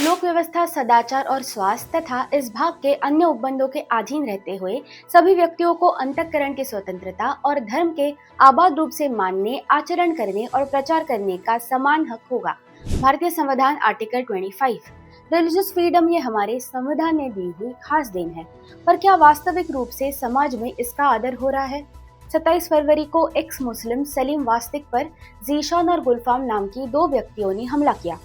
लोक व्यवस्था, सदाचार और स्वास्थ्य तथा इस भाग के अन्य उपबंधों के अधीन रहते हुए सभी व्यक्तियों को अंतःकरण की स्वतंत्रता और धर्म के आबाद रूप से मानने, आचरण करने और प्रचार करने का समान हक होगा। भारतीय संविधान आर्टिकल 25। रिलीजियस फ्रीडम ये हमारे संविधान ने दी हुई खास देन है, पर क्या वास्तविक रूप से समाज में इसका आदर हो रहा है? 27 फरवरी को एक्स मुस्लिम सलीम वास्तिक पर जीशान और गुलफाम नाम की दो व्यक्तियों ने हमला किया।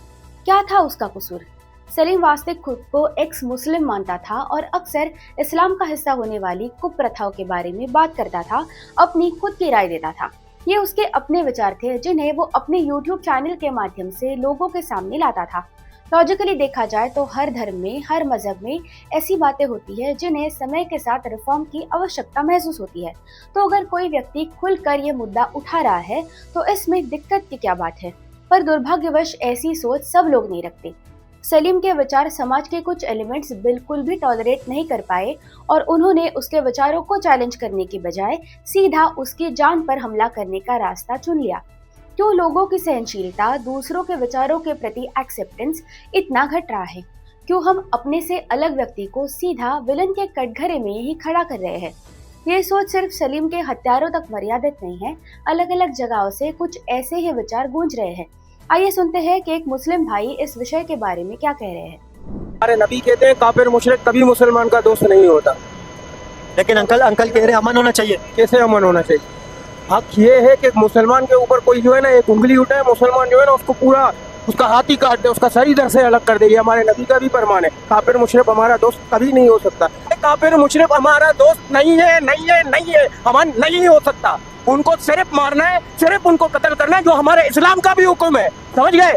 क्या था उसका कसूर? सलीम वास्तिक खुद को एक्स मुस्लिम मानता था और अक्सर इस्लाम का हिस्सा होने वाली कुप्रथाओं के बारे में बात करता था, अपनी खुद की राय देता था। ये उसके अपने विचार थे जिन्हें वो अपने YouTube चैनल के माध्यम से लोगों के सामने लाता था। लॉजिकली देखा जाए तो हर धर्म में, हर मजहब में ऐसी बातें होती है जिन्हें समय के साथ रिफॉर्म की आवश्यकता महसूस होती है। तो अगर कोई व्यक्ति खुलकर ये मुद्दा उठा रहा है तो इसमें दिक्कत की क्या बात है? पर दुर्भाग्यवश ऐसी सोच सब लोग नहीं रखते। सलीम के विचार समाज के कुछ एलिमेंट्स बिल्कुल भी टॉलरेट नहीं कर पाए और उन्होंने उसके विचारों को चैलेंज करने की बजाय सीधा उसकी जान पर हमला करने का रास्ता चुन लिया। क्यों लोगों की सहनशीलता, दूसरों के विचारों के प्रति एक्सेप्टेंस इतना घट रहा है? क्यों हम अपने से अलग व्यक्ति को सीधा विलन के कटघरे में ही खड़ा कर रहे हैं? ये सोच सिर्फ सलीम के हत्यारों तक मर्यादित नहीं है, अलग अलग जगहों से कुछ ऐसे ही विचार गूंज रहे हैं। आइए सुनते हैं कि एक मुस्लिम भाई इस विषय के बारे में क्या कह रहे हैं। हमारे नबी कहते हैं काफिर मुशरिक कभी मुसलमान का दोस्त नहीं होता। लेकिन अंकल कह रहे अमन होना चाहिए। कैसे अमन होना चाहिए? हक ये है कि मुसलमान के ऊपर कोई जो है ना एक उंगली उठाए, मुसलमान जो है ना उसको पूरा उसका हाथ ही काट दे, उसका सर इधर से अलग कर दे। ये हमारे नबी का भी फरमान है। काफिर मुशरिक हमारा दोस्त कभी नहीं हो सकता। काफिर मुशरिक हमारा दोस्त नहीं है, अमन नहीं हो सकता। उनको सिर्फ मारना है, सिर्फ उनको कत्ल करना है, जो हमारे इस्लाम का भी हुक्म है। समझ गए?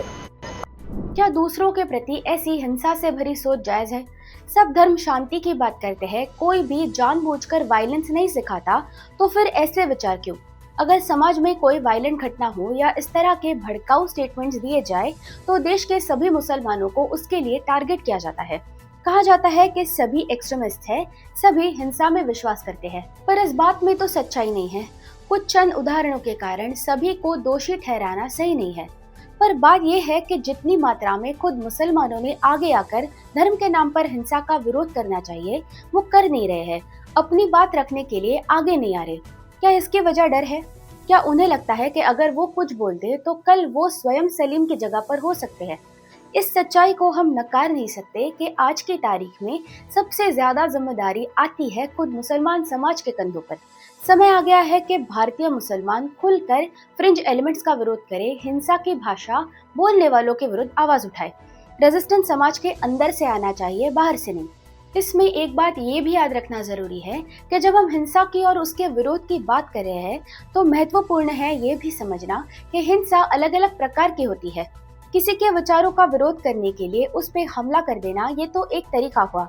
क्या दूसरों के प्रति ऐसी हिंसा से भरी सोच जायज है? सब धर्म शांति की बात करते हैं, कोई भी जानबूझकर वायलेंस नहीं सिखाता, तो फिर ऐसे विचार क्यों? अगर समाज में कोई वायलेंट घटना हो या इस तरह के भड़काऊ स्टेटमेंट्स दिए जाए तो देश के सभी मुसलमानों को उसके लिए टारगेट किया जाता है। कहा जाता है कि सभी एक्सट्रीमिस्ट हैं, सभी हिंसा में विश्वास करते हैं, पर इस बात में तो सच्चाई नहीं है। कुछ चंद उदाहरणों के कारण सभी को दोषी ठहराना सही नहीं है। पर बात यह है कि जितनी मात्रा में खुद मुसलमानों ने आगे आकर धर्म के नाम पर हिंसा का विरोध करना चाहिए, वो कर नहीं रहे हैं, अपनी बात रखने के लिए आगे नहीं आ रहे। क्या इसकी वजह डर है? क्या उन्हें लगता है कि अगर वो कुछ बोलते तो कल वो स्वयं सलीम की जगह पर हो सकते हैं? इस सच्चाई को हम नकार नहीं सकते कि आज की तारीख में सबसे ज्यादा जिम्मेदारी आती है खुद मुसलमान समाज के कंधों पर। समय आ गया है कि भारतीय मुसलमान खुलकर फ्रिंज एलिमेंट्स का विरोध करे, हिंसा की भाषा बोलने वालों के विरुद्ध आवाज उठाए। रेजिस्टेंस समाज के अंदर से आना चाहिए, बाहर से नहीं। इसमें एक बात ये भी याद रखना जरूरी है कि जब हम हिंसा की और उसके विरोध की बात कर रहे हैं तो महत्वपूर्ण है ये भी समझना कि हिंसा अलग अलग प्रकार की होती है। किसी के विचारों का विरोध करने के लिए उस पे हमला कर देना ये तो एक तरीका हुआ।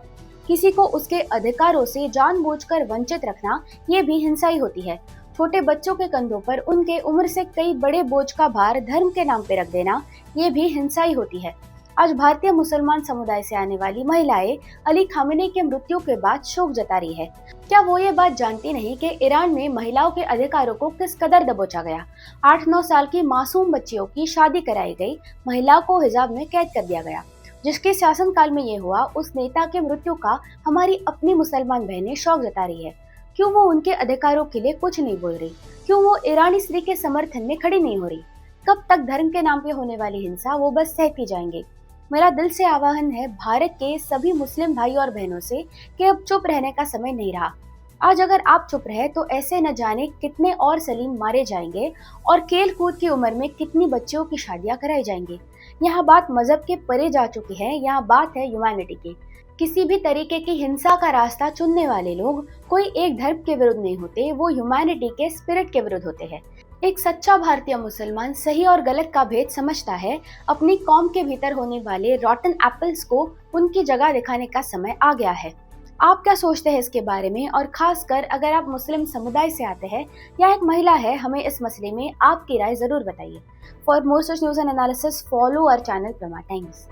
किसी को उसके अधिकारों से जानबूझकर वंचित रखना ये भी हिंसा ही होती है। छोटे बच्चों के कंधों पर उनके उम्र से कई बड़े बोझ का भार धर्म के नाम पे रख देना ये भी हिंसा ही होती है। आज भारतीय मुसलमान समुदाय से आने वाली महिलाएं अली खामेनी के मृत्यु के बाद शोक जता रही है। क्या वो ये बात जानती नहीं कि ईरान में महिलाओं के अधिकारों को किस कदर दबोचा गया? 8-9 साल की मासूम बच्चियों की शादी कराई गई, महिलाओं को हिजाब में कैद कर दिया गया। जिसके शासनकाल में ये हुआ, उस नेता के मृत्यु का हमारी अपनी मुसलमान बहनें शौक जता रही है। क्यों वो उनके अधिकारों के लिए कुछ नहीं बोल रही? क्यों वो ईरानी स्त्री के समर्थन में खड़ी नहीं हो रही? कब तक धर्म के नाम पे होने वाली हिंसा वो बस सहती जाएंगे? मेरा दिल से आह्वान है भारत के सभी मुस्लिम भाई और बहनों से कि अब चुप रहने का समय नहीं रहा। आज अगर आप चुप रहे तो ऐसे न जाने कितने और सलीम मारे जाएंगे और खेल कूद की उम्र में कितनी बच्चियों की शादियां कराई जाएंगी। यहाँ बात मजहब के परे जा चुकी है, यहाँ बात है ह्यूमैनिटी की। किसी भी तरीके की हिंसा का रास्ता चुनने वाले लोग कोई एक धर्म के विरुद्ध नहीं होते, वो ह्यूमैनिटी के स्पिरिट के विरुद्ध होते हैं। एक सच्चा भारतीय मुसलमान सही और गलत का भेद समझता है। अपनी कौम के भीतर होने वाले रॉटन एप्पल्स को उनकी जगह दिखाने का समय आ गया है। आप क्या सोचते हैं इसके बारे में? और खासकर अगर आप मुस्लिम समुदाय से आते हैं या एक महिला है, हमें इस मसले में आपकी राय जरूर बताइए। For more such news and analysis follow our channel Prama times.